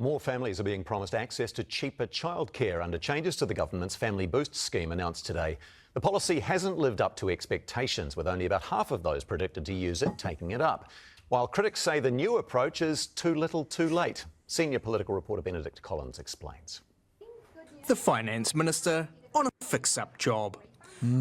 More families are being promised access to cheaper childcare under changes to the government's Family Boost scheme announced today. The policy hasn't lived up to expectations, with only about half of those predicted to use it taking it up. While critics say the new approach is too little too late. Senior political reporter Benedict Collins explains. The Finance Minister on a fix-up job.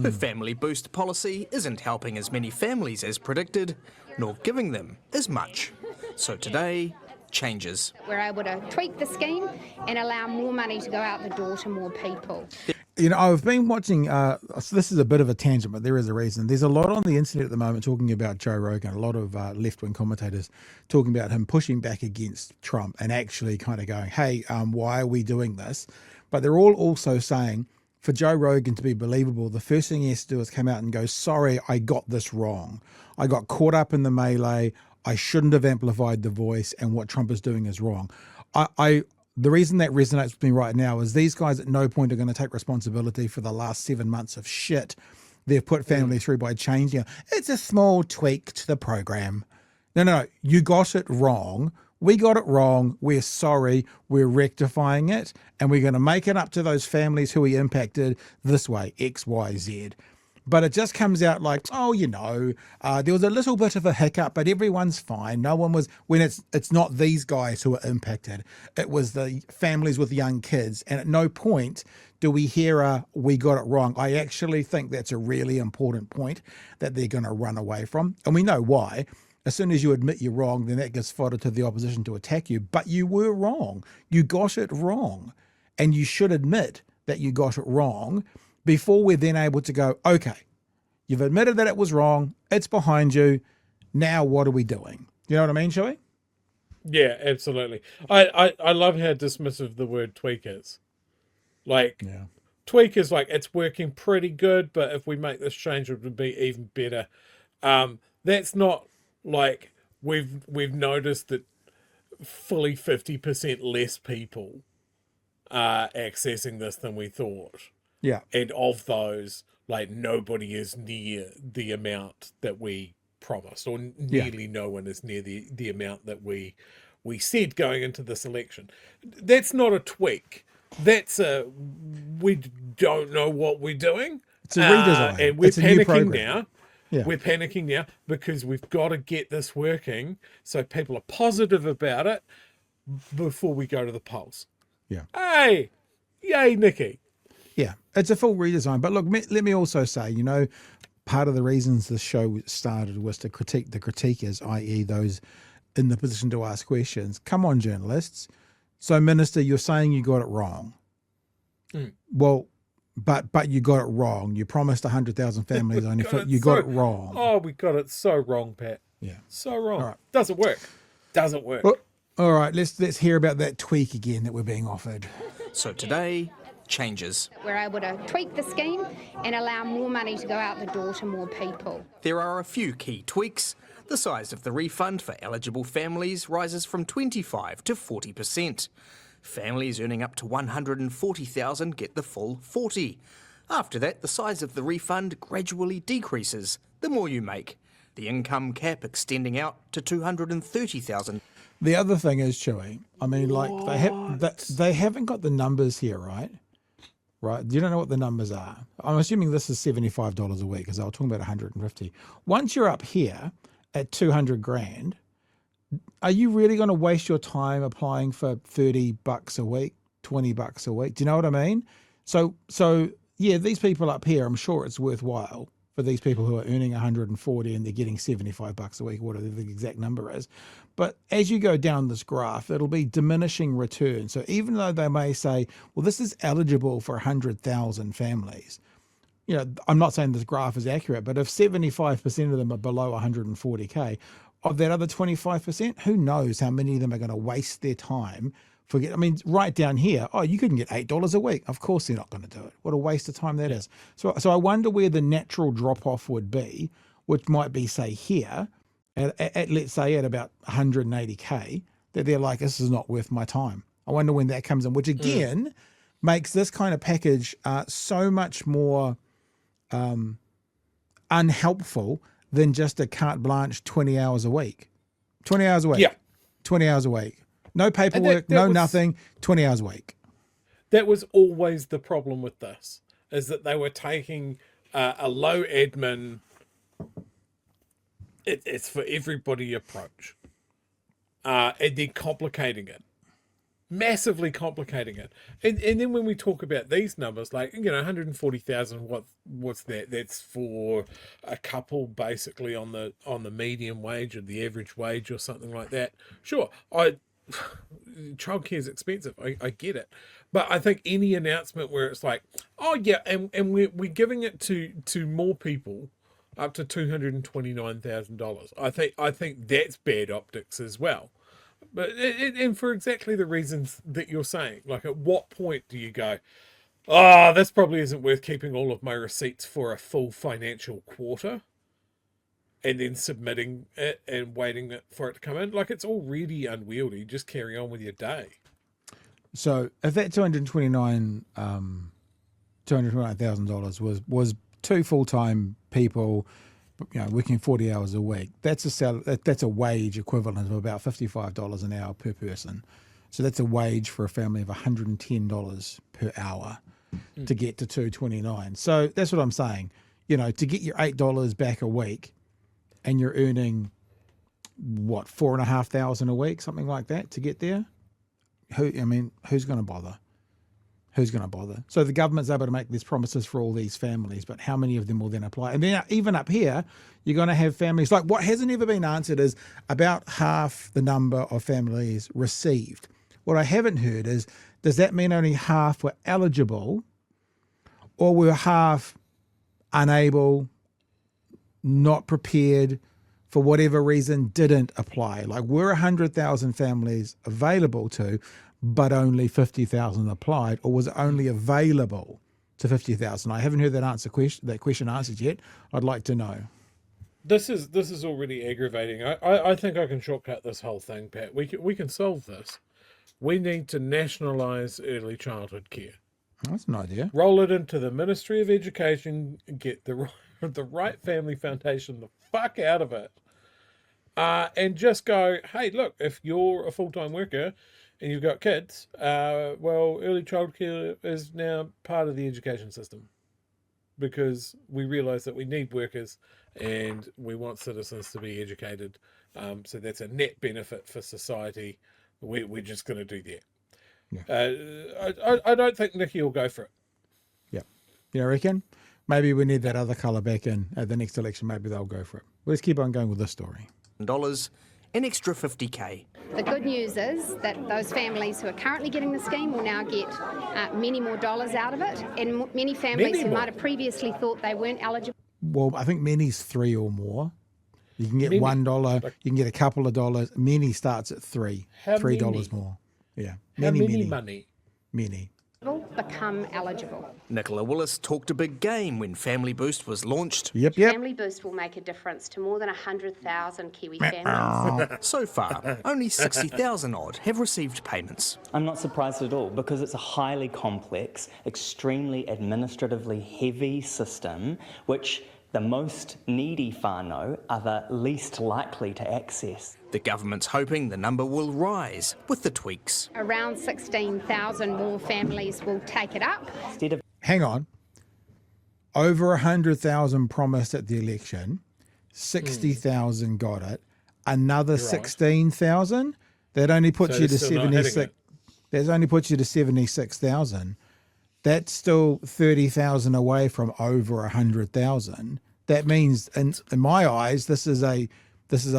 Her Family Boost policy isn't helping as many families as predicted, nor giving them as much. So today, changes. We're able to tweak the scheme and allow more money to go out the door to more people. You know, I've been watching, so this is a bit of a tangent, but there is a reason. There's a lot on the internet at the moment talking about Joe Rogan, a lot of left-wing commentators talking about him pushing back against Trump and actually kind of going, hey, why are we doing this? But they're all also saying, for Joe Rogan to be believable, the first thing he has to do is come out and go, sorry, I got this wrong. I got caught up in the melee. I shouldn't have amplified the voice, and what Trump is doing is wrong. The reason that resonates with me right now is these guys at no point are going to take responsibility for the last 7 months of shit they've put families through by changing it. It's a small tweak to the program. No, you got it wrong. We got it wrong. We're sorry. We're rectifying it, and we're going to make it up to those families who we impacted this way, X, Y, Z. But it just comes out like, oh, you know, there was a little bit of a hiccup, but everyone's fine. No one was, when it's not these guys who are impacted. It was the families with young kids. And at no point do we hear we got it wrong. I actually think that's a really important point that they're going to run away from. And we know why. As soon as you admit you're wrong, then that gives fodder to the opposition to attack you. But you were wrong. You got it wrong. And you should admit that you got it wrong before we're then able to go, okay, you've admitted that it was wrong. It's behind you. Now what are we doing? You know what I mean, Chewie? Yeah, absolutely. I love how dismissive the word tweak is. Like, tweak is like, it's working pretty good, but if we make this change, it would be even better. That's not like we've noticed that fully 50% less people are accessing this than we thought. Yeah. And of those, like, nobody is near the amount that we promised, or nearly no one is near the amount that we said going into this election. That's not a tweak. That's we don't know what we're doing. It's a redesign. And we're panicking now. Yeah. We're panicking now because we've got to get this working so people are positive about it before we go to the polls. Yeah. Hey, yay, Nikki. Yeah, it's a full redesign. But look, let me also say, you know, part of the reasons this show started was to critique the critiquers, i.e. those in the position to ask questions. Come on, journalists. So, Minister, you're saying you got it wrong. Well, but you got it wrong. You promised 100,000 families only. You got it wrong. Oh, we got it so wrong, Pat. Yeah. So wrong. All right. Doesn't work. Doesn't work. Well, all right, let's hear about that tweak again that we're being offered. So today, changes. We're able to tweak the scheme and allow more money to go out the door to more people. There are a few key tweaks. The size of the refund for eligible families rises from 25 to 40%. Families earning up to $140,000 get the full 40. After that, the size of the refund gradually decreases the more you make. The income cap extending out to $230,000. The other thing is, Chewie, I mean, like, they haven't got the numbers here, right? Right? You don't know what the numbers are. I'm assuming this is $75 a week, because I was talking about 150. Once you're up here at 200 grand, are you really going to waste your time applying for $30 a week, $20 a week? Do you know what I mean? So yeah, these people up here, I'm sure it's worthwhile for these people who are earning 140 and they're getting $75 a week, whatever the exact number is. But as you go down this graph, it'll be diminishing return. So even though they may say, well, this is eligible for 100,000 families, you know, I'm not saying this graph is accurate, but if 75% of them are below 140K, of that other 25%, who knows how many of them are going to waste their time. I mean, right down here, oh, you couldn't get $8 a week. Of course they're not going to do it. What a waste of time that is. So I wonder where the natural drop-off would be, which might be, say, here, at let's say at about 180K, that they're like, this is not worth my time. I wonder when that comes in, which again makes this kind of package so much more unhelpful than just a carte blanche 20 hours a week. 20 hours a week. Yeah. 20 hours a week. No paperwork, no nothing, 20 hours a week. That was always the problem with this, is that they were taking a low admin, it's for everybody approach, and then complicating it. Massively complicating it. And then when we talk about these numbers, like, 140,000, what's that? That's for a couple basically on the median wage or the average wage or something like that. Sure, childcare is expensive. I get it. But I think any announcement where it's like, oh yeah, and we're giving it to more people up to $229,000. I think that's bad optics as well. But and for exactly the reasons that you're saying, like, at what point do you go, oh, this probably isn't worth keeping all of my receipts for a full financial quarter, and then submitting it and waiting for it to come in? Like, it's already unwieldy. Just carry on with your day. So if that $229,000 was two full-time people, working 40 hours a week, that's a wage equivalent of about $55 an hour per person. So that's a wage for a family of $110 per hour to get to $229. So that's what I'm saying. To get your $8 back a week, and you're earning what, $4,500 a week, something like that, to get there. Who's going to bother? Who's going to bother? So the government's able to make these promises for all these families, but how many of them will then apply? And then even up here, you're going to have families, like what hasn't ever been answered is about half the number of families received. What I haven't heard is, does that mean only half were eligible, or were half unable, not prepared, for whatever reason didn't apply? Like, were 100,000 families available to, but only 50,000 applied, or was it only available to 50,000? I haven't heard that question answered yet. I'd like to know. This is already aggravating. I think I can shortcut this whole thing, Pat. We can solve this. We need to nationalise early childhood care. That's an idea. Roll it into the Ministry of Education, get the right family foundation the fuck out of it, and just go, hey, look, if you're a full-time worker and you've got kids, well, early childcare is now part of the education system, because we realise that we need workers and we want citizens to be educated. So that's a net benefit for society. We're just going to do that. Yeah. I don't think Nikki will go for it. Yeah. You reckon? Maybe we need that other colour back in at the next election. Maybe they'll go for it. Let's keep on going with this story. An extra $50K. The good news is that those families who are currently getting the scheme will now get many more dollars out of it, and many families who might have previously thought they weren't eligible. Well, I think many's $3 or more. You can get $1. You can get a couple of dollars. Many starts at $3. $3 more. Yeah. Many money? Many. Become eligible. Nicola Willis talked a big game when Family Boost was launched. Yep. Family Boost will make a difference to more than 100,000 Kiwi families. So far, only 60,000 odd have received payments. I'm not surprised at all, because it's a highly complex, extremely administratively heavy system, which the most needy whānau are the least likely to access. The government's hoping the number will rise with the tweaks. Around 16,000 more families will take it up. Hang on. Over 100,000 promised at the election. 60,000 got it. Another 16,000. That only puts you to 76. That only puts you to 76,000. That's still 30,000 away from over 100,000. That means, in my eyes, this is a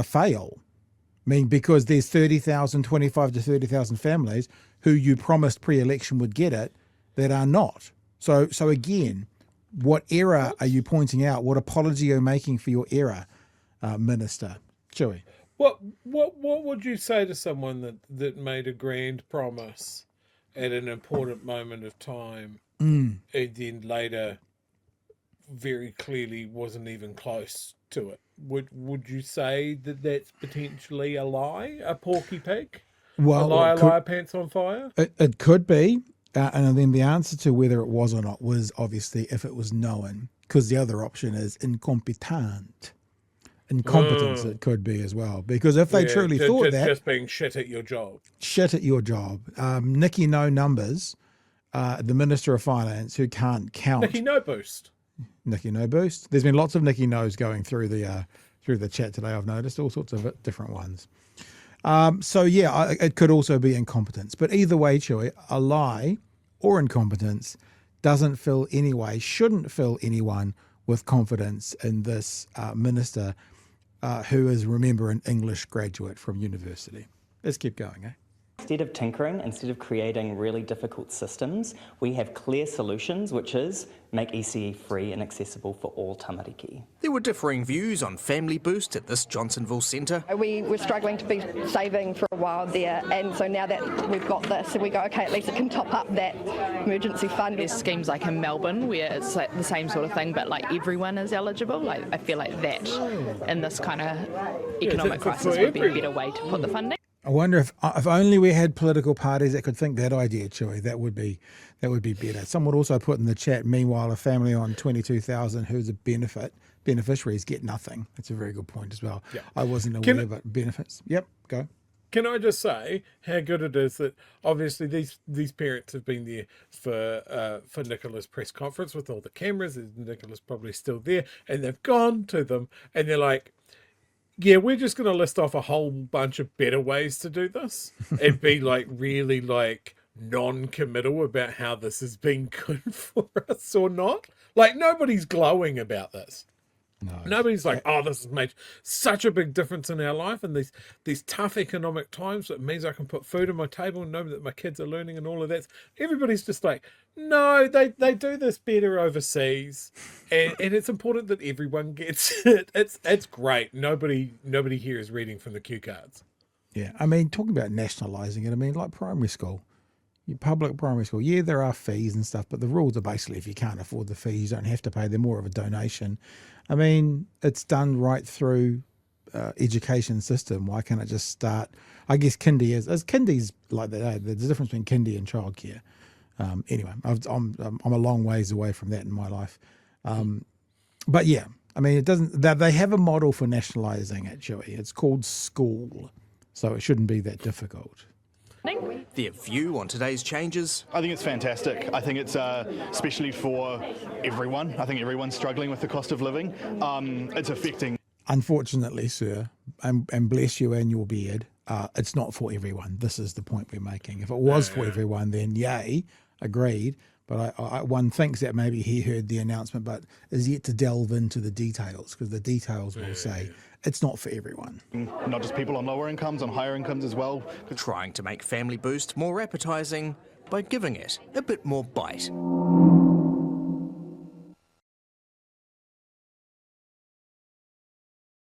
fail. I mean, because there's 30,000, 25 to 30,000 families who you promised pre-election would get it that are not. So again, what error are you pointing out? What apology are you making for your error, Minister Chewie? What would you say to someone that made a grand promise at an important moment of time, and then later very clearly wasn't even close to it? Would you say that that's potentially a lie, a porky pig? Well, a liar, pants on fire? It could be. And then the answer to whether it was or not was obviously if it was known, because the other option is incompetent. incompetence it could be as well. Because if they truly thought that... Just being shit at your job. Shit at your job. Nicky No Numbers, the Minister of Finance, who can't count... Nicky No Boost. Nicky No Boost. There's been lots of Nicky No's going through the chat today, I've noticed, all sorts of different ones. So, yeah, it could also be incompetence. But either way, Chewie, a lie or incompetence shouldn't fill anyone with confidence in this minister who is, remember, an English graduate from university. Let's keep going, eh? Instead of tinkering, instead of creating really difficult systems, we have clear solutions, which is make ECE free and accessible for all tamariki. There were differing views on Family Boost at this Johnsonville centre. We were struggling to be saving for a while there, and so now that we've got this, we go, okay, at least it can top up that emergency fund. There's schemes like in Melbourne where it's like the same sort of thing, but like everyone is eligible. Like I feel like that in this kind of economic crisis would be a better way to put the funding. I wonder if only we had political parties that could think that idea, Chewie. That would be better. Someone also put in the chat, meanwhile, a family on 22,000 who's a beneficiaries get nothing. That's a very good point as well. Yep. I wasn't aware about benefits. Yep, go. Can I just say how good it is that obviously these parents have been there for Nicola's press conference with all the cameras. Nicola's probably still there, and they've gone to them and they're like, yeah, we're just going to list off a whole bunch of better ways to do this and be like really like non-committal about how this has been good for us or not. Like nobody's glowing about this. No, nobody's like, oh, this has made such a big difference in our life and these tough economic times. It means I can put food on my table and know that my kids are learning and all of that. Everybody's just like, no, they do this better overseas, and it's important that everyone gets it. It's great. Nobody here is reading from the cue cards. Yeah, I mean, talking about nationalising it, I mean, like primary school. Your public primary school, yeah, there are fees and stuff, but the rules are basically if you can't afford the fees, you don't have to pay. They're more of a donation. I mean, it's done right through education system. Why can't it just start? I guess kindy is kindy's like that. There's a difference between kindy and childcare. Anyway, I'm a long ways away from that in my life. But yeah, I mean, it doesn't. They have a model for nationalising it, Chewie. It's called school, so it shouldn't be that difficult. Their view on today's changes? I think it's fantastic. I think it's especially for everyone. I think everyone's struggling with the cost of living. It's affecting. Unfortunately, sir, and bless you and your beard, it's not for everyone. This is the point we're making. If it was for everyone, then yay, agreed. But one thinks that maybe he heard the announcement, but is yet to delve into the details, because the details will say it's not for everyone. Not just people on lower incomes, on higher incomes as well. Trying to make Family Boost more appetising by giving it a bit more bite.